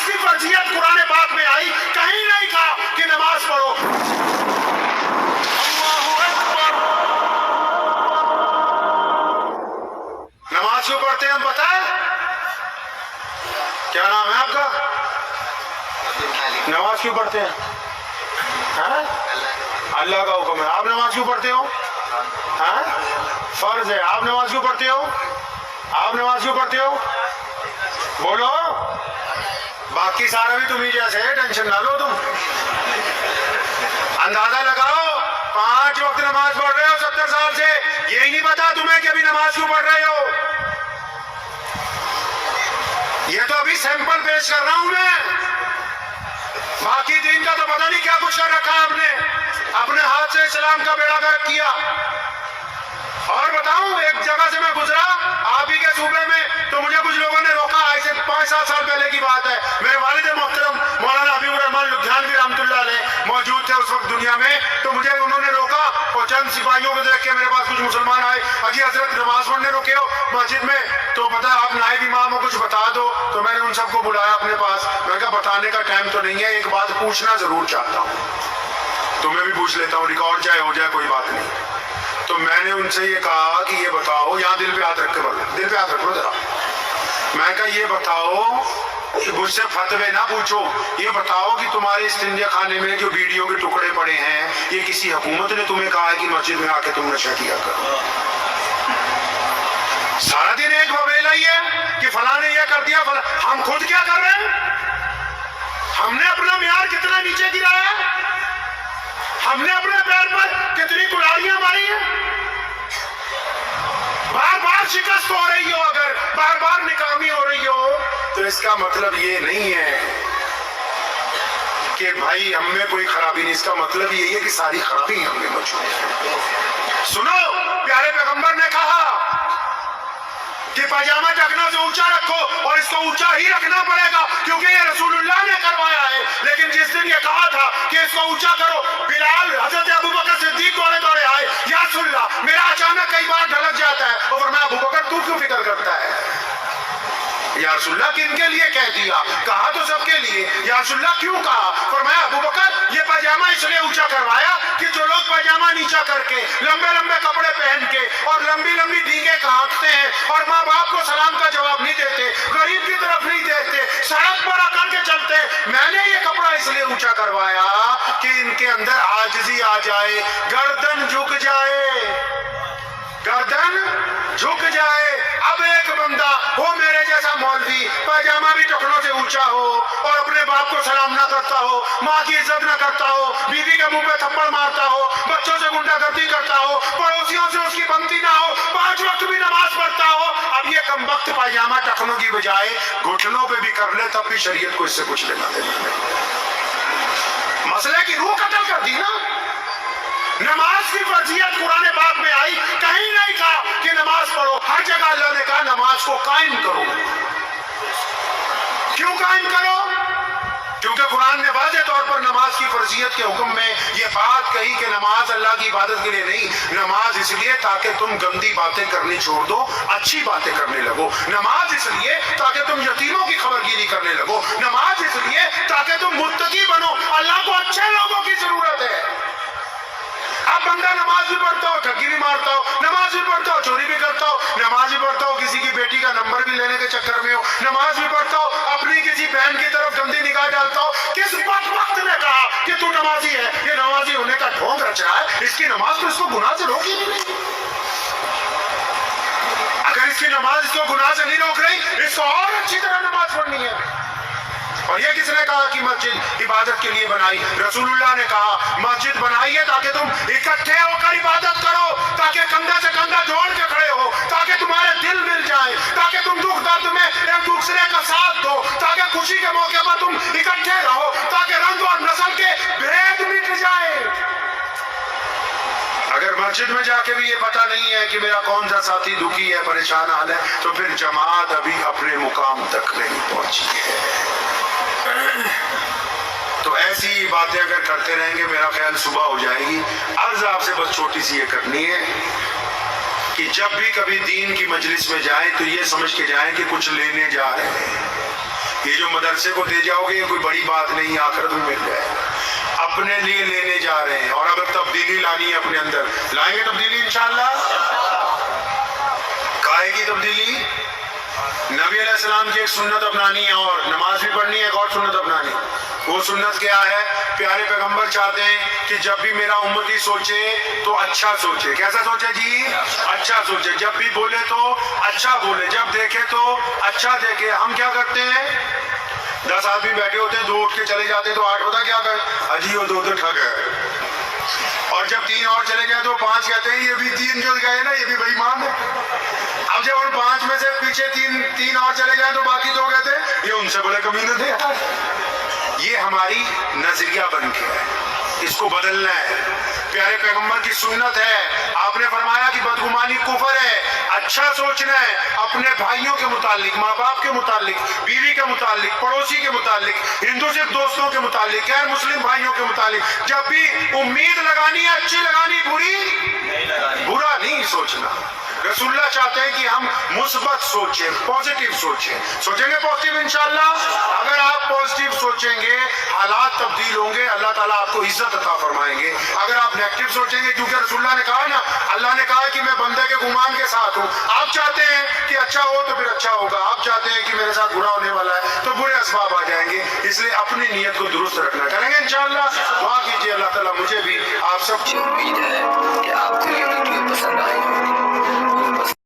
नमाज की फर्जियत कुरान पाक में आई, कहीं नहीं कहा कि नमाज पढ़ो। अल्लाहू अकबर। नमाज क्यों पढ़ते हैं हम पता है? क्या नाम है आपका? नमाज क्यों पढ़ते हैं? अल्लाह का हुक्म है। आप नमाज क्यों पढ़ते हो? फर्ज है। आप नमाज क्यों पढ़ते हो? आप नमाज क्यों पढ़ते हो? बोलो। बाकी सारा भी तुम्ही जैसे है, टेंशन ना लो तुम। अंदाजा लगाओ, 5 वक्त नमाज पढ़ रहे हो 70 साल से, यही नहीं पता तुम्हें कि अभी नमाज क्यों पढ़ रहे हो? ये तो अभी सैंपल पेश कर रहा हूं मैं, बाकी दिन का तो पता नहीं क्या कुछ कर रखा है आपने। अपने हाथ से इस्लाम का बेड़ा गर्क किया। और बताऊं, एक जगह से मैं गुजरा आप ही के सूबे में, तो मुझे कुछ लोगों ने रोका। ऐसे 5-7 साल पहले की बात है। मेरे वालिद मोहतरम मौलाना हबीबुर रहमान लुधियानवी रहमतुल्लाह अलैह मौजूद थे उस वक्त दुनिया में। तो मुझे उन्होंने रोका और चंद सिपाहियों को देख के मेरे पास कुछ मुसलमान आए, अजी हजरत नमाज पढ़ने रुके हो मस्जिद में, तो पता आप नायब इमाम हो, कुछ बता दो। तो मैंने उन सबको बुलाया अपने पास। मैंने कहा बताने का टाइम तो नहीं है, एक बात पूछना जरूर चाहता हूँ, तुम्हें भी पूछ लेता हूँ, रिकॉर्ड चाहे हो जाए कोई बात नहीं। तो मैंने उनसे ये कहा कि ये बताओ, यहाँ दिल पे हाथ रख के बोलो, दिल पे हाथ रखो जरा। मैं कहा ये बताओ, मुझसे फतवे ना पूछो, ये बताओ कि तुम्हारे इस्तिंजा खाने में जो वीडियो के टुकड़े पड़े हैं, ये किसी हुकूमत ने तुम्हें कहा है कि मस्जिद में आके तुम नशा किया करो? सारा दिन एक बवेला ही है कि फलां ने ये कर दिया, हम खुद क्या कर रहे हैं? हमने अपना मियार कितना नीचे गिराया है? हमने अपने पैर पर कितनी कुल्हाड़ियां मारी हैं? बार बार शिकस्त हो रही हो, अगर बार बार निकामी हो रही हो, तो इसका मतलब ये नहीं है कि भाई हम में कोई खराबी नहीं। इसका मतलब यही है कि सारी खराबी हमें मौजूद है। सुनो, प्यारे पैगंबर ने कहा कि पजामा टखनों से ऊंचा रखो, और इसको ऊंचा ही रखना पड़ेगा क्योंकि ये रसूलुल्लाह ने करवाया है। लेकिन जिस दिन ये कहा था कि इसको ऊंचा करो, बिलाल हजरत अबू बकर सिद्दीक दौड़े दौड़े आए, या रसूलुल्लाह मेरा अचानक कई बार ढलक जाता है। और फरमाया अबू बकर तू क्यों फिक्र करता है? या रसूलुल्लाह किनके लिए कह दिया? कहा तो सबके लिए। या रसूलुल्लाह क्यों कहा? फरमाया अबू बकर ये पजामा इसलिए ऊंचा करवाया कि जो लोग पजामा नीचा करके, लंबे लंबे कपड़े पहन के और लंबी लंबी डींगे काटते हैं और माँ बाप को सलाम का जवाब नहीं देते, गरीब की तरफ नहीं देखते, सड़क पर आकर के चलते, मैंने ये कपड़ा इसलिए ऊंचा करवाया कि इनके अंदर आजिज़ी आ जाए, गर्दन झुक जाए, गर्दन झुक जाए। अब एक बंदा हो मेरे जैसा मौलवी, पजामा भी टखनों से ऊंचा हो और अपने बाप को सलाम ना करता हो, माँ की इज्जत ना करता हो, बीवी के मुंह पे थप्पड़ मारता हो, बच्चों से गुंडागर्दी करता हो, पड़ोसियों से उसकी बनती ना हो, 5 वक्त भी नमाज पढ़ता हो, अब ये कमबख्त पजामा टखनों की बजाय घुटनों पे भी कर ले, तब भी शरीयत को इससे कुछ लेना देना नहीं। मसले की रूह कत्ल कर दी ना। नमाज की फर्जियत कुरान पाक में आई, कहीं नहीं कहा कि नमाज पढ़ो। हर जगह अल्लाह ने कहा नमाज को कायम करो। क्यों कायम करो? क्योंकि कुरान ने वाज़ेह तौर पर नमाज की फर्जियत के हुक्म में ये बात कही कि नमाज अल्लाह की इबादत के लिए नहीं, नमाज इसलिए ताकि तुम गंदी बातें करनी छोड़ दो, अच्छी बातें करने लगो। नमाज इसलिए ताकि तुम यतीमों की खबरगिरी करने लगो। नमाज इसलिए ताकि तुम मुत्तकी बनो। अल्लाह को अच्छे लोगों की जरूरत है। अब बंदा नमाज भी पढ़ता हो, ठगी भी मारता हो, नमाज भी पढ़ता हो, चोरी भी करता हो, नमाज भी पढ़ता हो, किसी की बेटी का नंबर भी लेने के चक्कर में हो, नमाज भी पढ़ता हो, अपनी किसी बहन की तरफ गंदी निगाह डालता हो। किस वक्त ने कहा कि तू नमाजी है? ये नमाजी होने का ढोंग रच रहा है, इसकी नमाज तो इसको गुनाह से रोक ही नहीं। अगर इसकी नमाज इसको गुनाह से नहीं रोक रही, इसको और अच्छी तरह नमाज पढ़नी है। और ये किसने कहा कि मस्जिद इबादत के लिए बनाई? रसूलुल्लाह ने कहा मस्जिद बनाई है ताकि तुम इकट्ठे होकर इबादत करो, ताकि कंधे से कंधा जोड़ के खड़े हो, ताकि तुम्हारे दिल मिल जाए, ताकि तुम दुख दर्द में एक दूसरे का साथ दो, ताकि खुशी के मौके पर तुम इकट्ठे रहो, ताकि रंग और नस्ल के भेद मिट जाए। अगर मस्जिद में जाके भी ये पता नहीं है कि मेरा कौन सा साथी दुखी है, परेशान हाल है, तो फिर जमात अभी अपने मुकाम तक नहीं पहुंची है। तो ऐसी बातें अगर करते रहेंगे, मेरा ख्याल सुबह हो जाएगी। अर्ज आपसे बस छोटी सी ये करनी है کہ جب بھی کبھی دین کی مجلس میں جائیں تو یہ سمجھ کے جائیں کہ کچھ لینے جا رہے ہیں. یہ جو مدرسے کو دے جاؤ گے یہ کوئی بڑی بات نہیں، آخرت میں مل جائے گا. اپنے لیے لینے جا رہے ہیں، اور اگر تبدیلی لانی ہے اپنے اندر، لائیں گے تبدیلی انشاءاللہ. کائے کی تبدیلی؟ نبی علیہ السلام کی ایک سنت اپنانی ہے، اور نماز بھی پڑھنی ہے. ایک اور سنت اپنانی، وہ سنت کیا ہے؟ پیارے پیغمبر چاہتے ہیں کہ جب بھی میرا امتی سوچے تو اچھا سوچے. کیسا سوچے جی؟ اچھا سوچے. جب بھی بولے تو اچھا بولے، جب دیکھے تو اچھا دیکھے. ہم کیا کرتے ہیں؟ 10 آدمی بیٹھے ہوتے ہیں، 2 اٹھ کے چلے جاتے ہیں تو 8 پتا کیا کہے؟ اجی وہ 2 تو ٹھگ ہے. اور جب 3 اور چلے جائیں تو 5 کہتے ہیں یہ بھی 3 جو گئے نا یہ بھی بے ایمان ہے. اب جب ان 5 میں سے پیچھے 3 اور چلے جائیں تو باقی 2 کہتے ہیں یہ ان سے بڑے کمینے تھے یار. یہ ہماری نظریہ بن کے ہے، اس کو بدلنا ہے. پیارے پیغمبر کی سنت ہے، آپ نے فرمایا کہ بدگمانی کفر ہے. اچھا سوچنا ہے اپنے بھائیوں کے متعلق، ماں باپ کے متعلق، بیوی کے متعلق، پڑوسی کے متعلق، ہندو سکھ دوستوں کے متعلق، غیر مسلم بھائیوں کے متعلق. جب بھی امید لگانی ہے اچھی لگانی، برا نہیں سوچنا. رسول اللہ چاہتے ہیں کہ ہم مثبت سوچیں، پازیٹیو سوچیں. سوچیں گے پازیٹیو انشاءاللہ؟ اگر آپ پازیٹیو سوچیں گے حالات تبدیل ہوں گے، اللہ تعالیٰ آپ کو عزت عطا فرمائیں گے. اگر آپ نیگیٹو سوچیں گے، کیونکہ رسول اللہ نے کہا نا، اللہ نے کہا کہ میں بندے کے گمان کے ساتھ ہوں. آپ چاہتے ہیں کہ اچھا ہو تو پھر اچھا ہوگا، آپ چاہتے ہیں کہ میرے ساتھ برا ہونے والا ہے تو برے اسباب آ جائیں گے. اس لیے اپنی نیت کو درست رکھنا. کریں گے انشاءاللہ؟ دعا کیجیے اللہ تعالیٰ مجھے بھی آپ سب. امید ہے کہ آپ کو یہ ویڈیو پسند آئی ہوگی.